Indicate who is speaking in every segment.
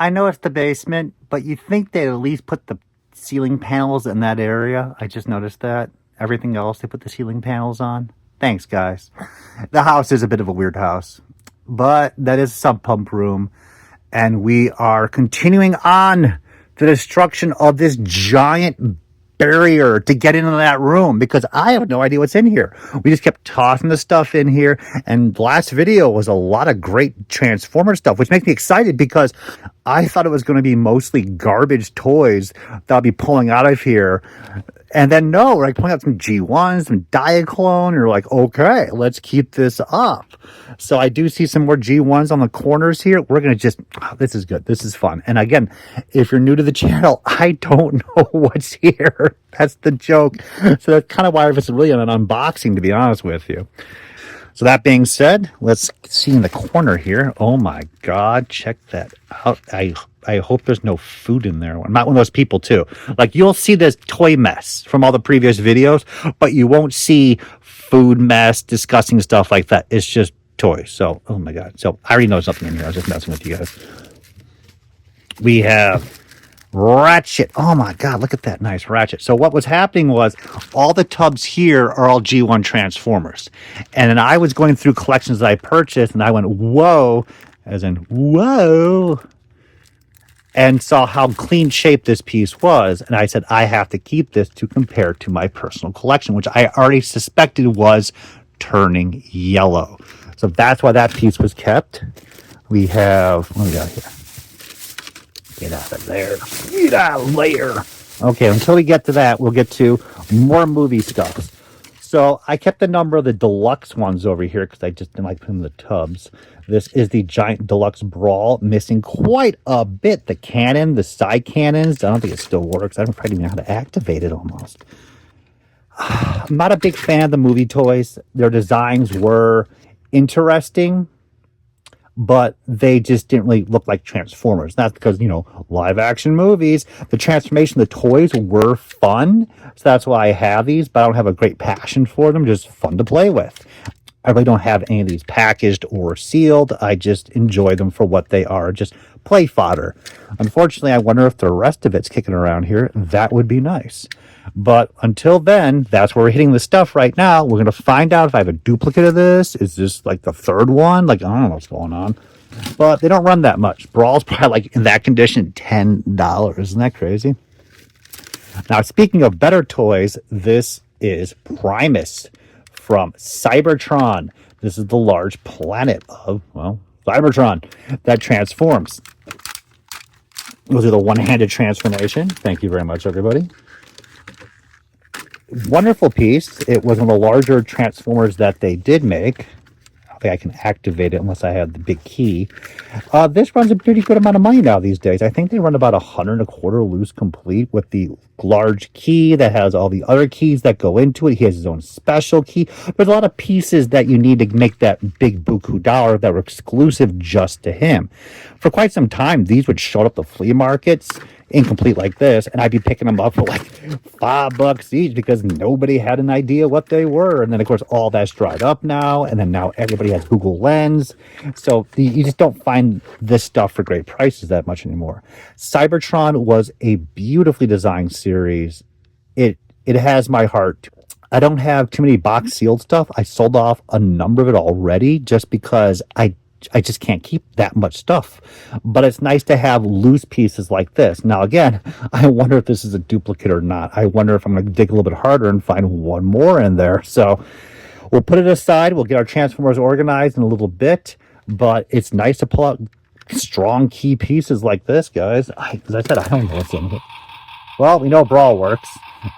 Speaker 1: I know it's the basement, but you think they'd at least put the ceiling panels in that area. I just noticed that. Everything else, they put the ceiling panels on. Thanks, guys. The house is a bit of a weird house, but that is a sub pump room. And we are continuing on the destruction of this giant barrier to get into that room because I have no idea what's in here. We just kept tossing the stuff in here, and the last video was a lot of great Transformer stuff, which makes me excited because I thought it was going to be mostly garbage toys that I'll be pulling out of here. And then no, we're like pulling out some G1s, some Diaclone, and you're like, okay, let's keep this up. So I do see some more G1s on the corners here. We're going to just, this is good. This is fun. And again, if you're new to the channel, I don't know what's here. That's the joke. So that's kind of why this is really an unboxing, to be honest with you. So that being said, let's see in the corner here. Oh my God, check that out. I hope there's no food in there. I'm not one of those people too. Like you'll see this toy mess from all the previous videos, but you won't see food mess, disgusting stuff like that. It's just toys. So, oh my God. So I already know there's nothing in here. I was just messing with you guys. We have Ratchet. Oh my God, look at that nice Ratchet. So what was happening was all the tubs here are all G1 Transformers. And then I was going through collections that I purchased and I went, whoa, as in, whoa, and saw how clean shaped this piece was. And I said, I have to keep this to compare to my personal collection, which I already suspected was turning yellow. So that's why that piece was kept. We have, what do we got here? Get out of there. Get out of there. Okay, until we get to that, we'll get to more movie stuff. So I kept a number of the deluxe ones over here because I just didn't like putting them in the tubs. This is the Giant Deluxe Brawl, missing quite a bit. The cannon, the side cannons. I don't think it still works. I don't probably even know how to activate it almost. I'm not a big fan of the movie toys. Their designs were interesting, but they just didn't really look like Transformers. That's because, you know, live action movies, the transformation, the toys were fun. So that's why I have these, but I don't have a great passion for them. Just fun to play with. I really don't have any of these packaged or sealed. I just enjoy them for what they are, just play fodder. Unfortunately, I wonder if the rest of it's kicking around here. That would be nice. But until then, that's where we're hitting the stuff right now. We're going to find out if I have a duplicate of this. Is this like the third one? Like, I don't know what's going on. But they don't run that much. Brawl's probably like in that condition, $10. Isn't that crazy? Now, speaking of better toys, this is Primus from Cybertron. This is the large planet of, well, Cybertron that transforms. We'll do the one-handed transformation. Thank you very much, everybody. Wonderful piece. It was one of the larger Transformers that they did make. I don't think I can activate it unless I have the big key. This runs a pretty good amount of money now these days. I think they run about $125 loose complete with the large key that has all the other keys that go into it. He has his own special key. There's a lot of pieces that you need to make that big buku dollar that were exclusive just to him. For quite some time, these would show up at the flea markets incomplete like this, and I'd be picking them up for like $5 each because nobody had an idea what they were. And then of course all that's dried up now, and then now everybody has Google Lens, so you just don't find this stuff for great prices that much anymore. Cybertron was a beautifully designed series. It has my heart. I don't have too many box sealed stuff. I sold off a number of it already just because I just can't keep that much stuff. But it's nice to have loose pieces like this. Now, again, I wonder if this is a duplicate or not. I wonder if I'm going to dig a little bit harder and find one more in there. So we'll put it aside. We'll get our Transformers organized in a little bit. But it's nice to pull out strong key pieces like this, guys. As I said, I don't know what's in here. Well, we know Brawl works.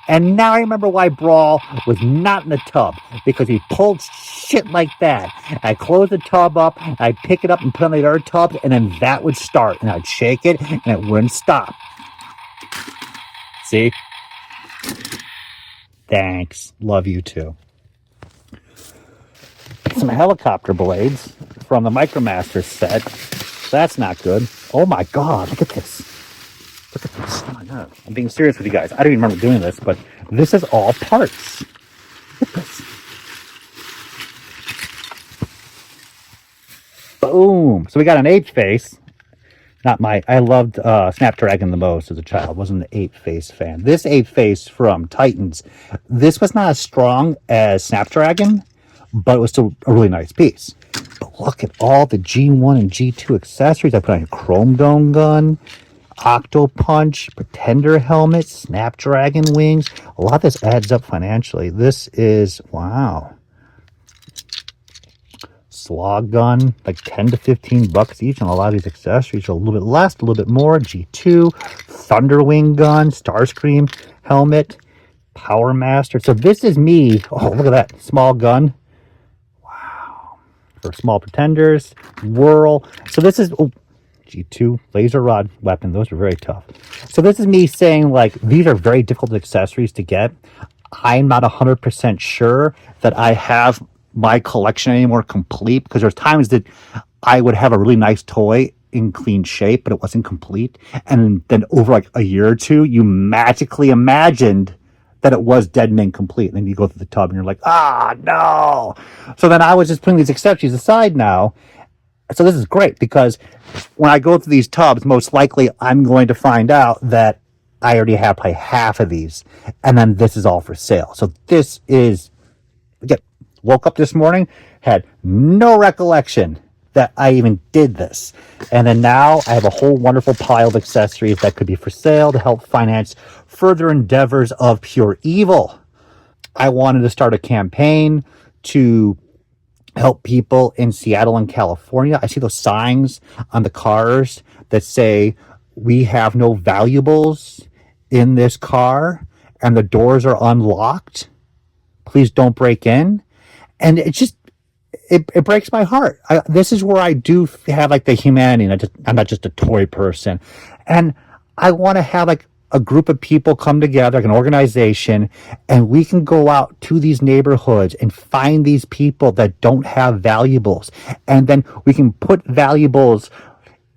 Speaker 1: And now I remember why Brawl was not in the tub. Because he pulled shit like that. I close the tub up, I'd pick it up and put it on the other tubs, and then that would start. And I'd shake it, and it wouldn't stop. See? Thanks. Love you too. Some helicopter blades from the Micromaster set. That's not good. Oh my God, look at this. Look at this. Oh my God. I'm being serious with you guys. I don't even remember doing this, but this is all parts. Look at this. Boom. So we got an H face. Not my, I loved Snapdragon the most as a child. Wasn't an 8-face fan. This 8-face from Titans, this was not as strong as Snapdragon, but it was still a really nice piece. But look at all the G1 and G2 accessories. I put on a Chrome Dome gun, Octo Punch, Pretender helmet, Snapdragon wings. A lot of this adds up financially. This is, wow. Slog gun, like 10 to 15 bucks each, and a lot of these accessories are a little bit less, a little bit more. G2, Thunderwing gun, Starscream helmet, Power Master. So this is me. Oh, look at that small gun. Wow. For small pretenders, Whirl. So this is G2 laser rod weapon. Those are very tough. So this is me saying, like, these are very difficult accessories to get. I'm not 100% sure that I have my collection anymore complete, because there's times that I would have a really nice toy in clean shape, but it wasn't complete. And then over like a year or two, you magically imagined that it was dead mint complete. And then you go through the tub and you're like, ah, no. So then I was just putting these accessories aside now. So this is great, because when I go through these tubs, most likely I'm going to find out that I already have probably half of these. And then this is all for sale. So this is, again, woke up this morning, had no recollection that I even did this. And then now I have a whole wonderful pile of accessories that could be for sale to help finance further endeavors of pure evil. I wanted to start a campaign to help people in Seattle and California. I see those signs on the cars that say, we have no valuables in this car and the doors are unlocked. Please don't break in. And it just, it breaks my heart. This is where I do have like the humanity. And I'm not just a toy person. And I want to have like a group of people come together, like an organization, and we can go out to these neighborhoods and find these people that don't have valuables. And then we can put valuables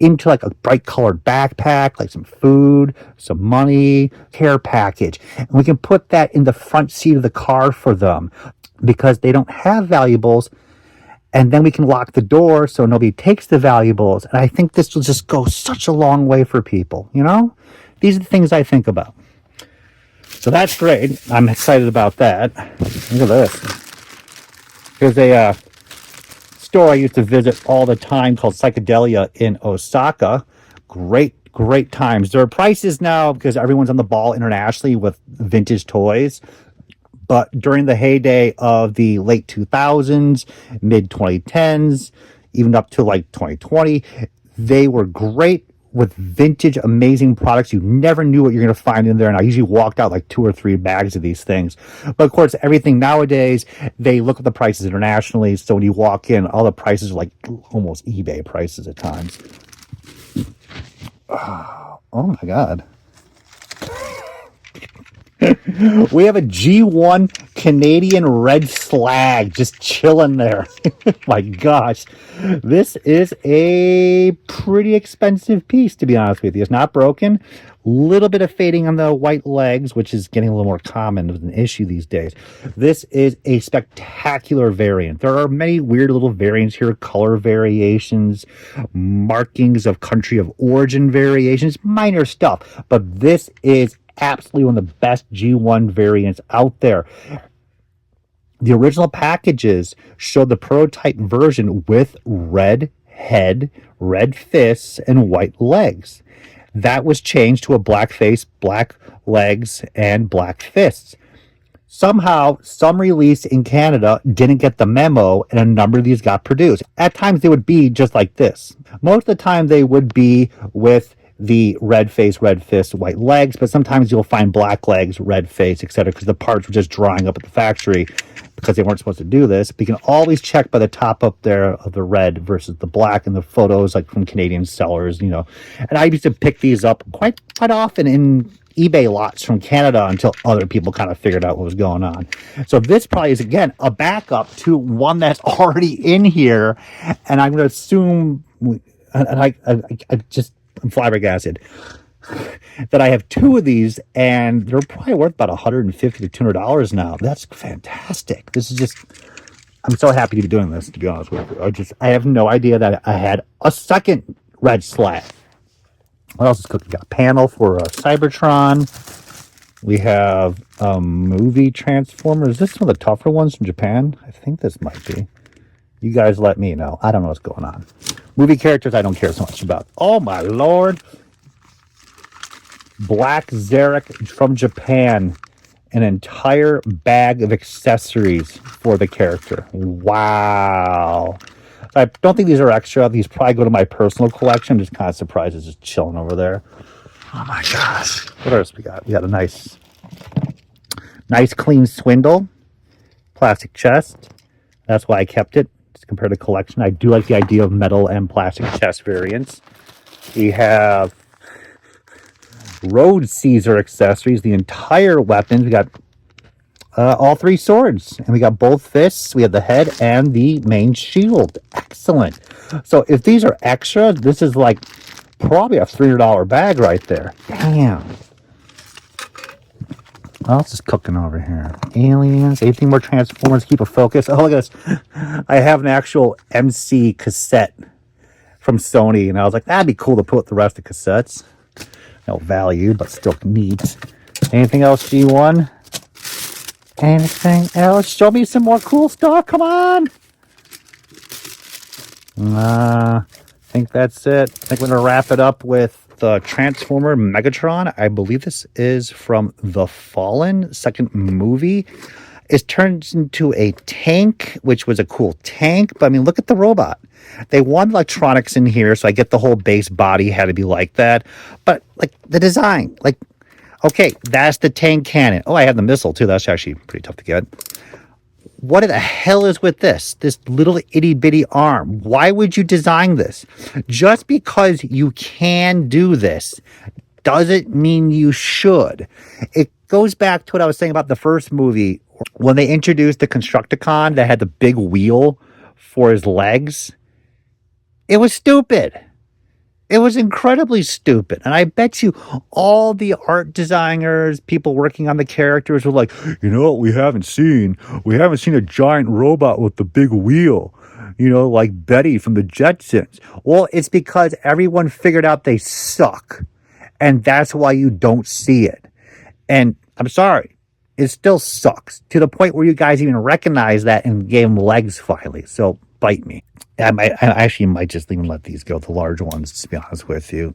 Speaker 1: into like a bright colored backpack, like some food, some money, care package. And we can put that in the front seat of the car for them, because they don't have valuables, and then we can lock the door so nobody takes the valuables. And I think this will just go such a long way for people, you know? These are the things I think about. So that's great. I'm excited about that. Look at this. There's a store I used to visit all the time called Psychedelia in Osaka. Great times. There are prices now because everyone's on the ball internationally with vintage toys. But during the heyday of the late 2000s, mid 2010s, even up to like 2020, they were great with vintage, amazing products. You never knew what you're going to find in there. And I usually walked out like 2 or 3 bags of these things. But of course, everything nowadays, they look at the prices internationally. So when you walk in, all the prices are like almost eBay prices at times. Oh my God. We have a G1 Canadian red slag just chilling there. My gosh. This is a pretty expensive piece, to be honest with you. It's not broken. Little bit of fading on the white legs, which is getting a little more common as an issue these days. This is a spectacular variant. There are many weird little variants here, color variations, markings of country of origin variations, minor stuff. But this is absolutely one of the best G1 variants out there. The original packages showed the prototype version with red head, red fists, and white legs. That was changed to a black face, black legs, and black fists. Somehow, some release in Canada didn't get the memo, and a number of these got produced. At times, they would be just like this. Most of the time, they would be with the red face, red fist, white legs, but sometimes you'll find black legs, red face, etc., because the parts were just drying up at the factory because they weren't supposed to do this. But you can always check by the top up there of the red versus the black in the photos, like from Canadian sellers, you know. And I used to pick these up quite often in eBay lots from Canada until other people kind of figured out what was going on. So this probably is, again, a backup to one that's already in here, and I'm going to assume, and I'm flabbergasted that I have 2 of these, and they're probably worth about $150 to $200 now. That's fantastic. This is just, I'm so happy to be doing this, to be honest with you. I have no idea that I had a second red slag. What else is cooking? Got a panel for Cybertron. We have movie Transformers. Is this one of the tougher ones from Japan? I think this might be. You guys let me know. I don't know what's going on. Movie characters I don't care so much about. Oh my lord. Black Zarek from Japan. An entire bag of accessories for the character. Wow. I don't think these are extra. These probably go to my personal collection. I'm just kind of surprised it's just chilling over there. Oh my gosh. What else we got? We got a nice clean swindle. Plastic chest. That's why I kept it. Just compared to collection. I do like the idea of metal and plastic chest variants. We have Road Caesar accessories, the entire weapons. We got all three swords, and we got both fists. We have the head and the main shield. Excellent. So if these are extra, this is like probably a $300 bag right there. Damn. What else is cooking over here? Aliens, anything more Transformers, keep a focus. Oh, look at this. I have an actual MC cassette from Sony, and I was like, that'd be cool to put with the rest of the cassettes. No value, but still neat. Anything else, G1? Anything else? Show me some more cool stuff. Come on. I think that's it. I think we're going to wrap it up with the Transformer Megatron. I believe this is from The Fallen, second movie. It turns into a tank, which was a cool tank. But I mean, look at the robot. They want electronics in here, so I get the whole base body had to be like that. But like the design, like, okay, that's the tank cannon. Oh, I have the missile too. That's actually pretty tough to get. What the hell is with this? This little itty bitty arm. Why would you design this? Just because you can do this doesn't mean you should. It goes back to what I was saying about the first movie. When they introduced the Constructicon that had the big wheel for his legs, it was stupid. It was incredibly stupid. And I bet you all the art designers, people working on the characters were like, you know what we haven't seen? We haven't seen a giant robot with the big wheel, you know, like Betty from the Jetsons. Well, it's because everyone figured out they suck. And that's why you don't see it. And I'm sorry, it still sucks to the point where you guys even recognize that and gave them legs finally. So bite me. I actually might just even let these go, the large ones, to be honest with you.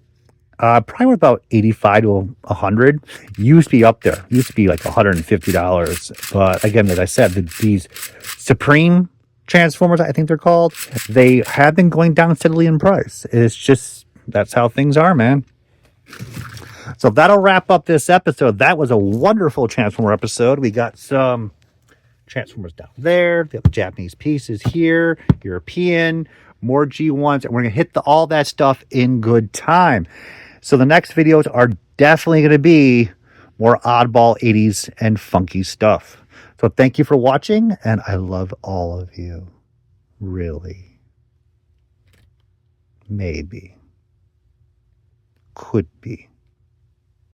Speaker 1: Probably worth about $85 to $100. Used to be up there. Used to be like $150. But again, as I said, these Supreme Transformers, I think they're called, they have been going down steadily in price. It's just, that's how things are, man. So that'll wrap up this episode. That was a wonderful Transformer episode. We got some Transformers down there, the Japanese pieces here, European, more G1s, and we're going to hit all that stuff in good time. So the next videos are definitely going to be more oddball 80s and funky stuff. So thank you for watching, and I love all of you. Really. Maybe. Could be.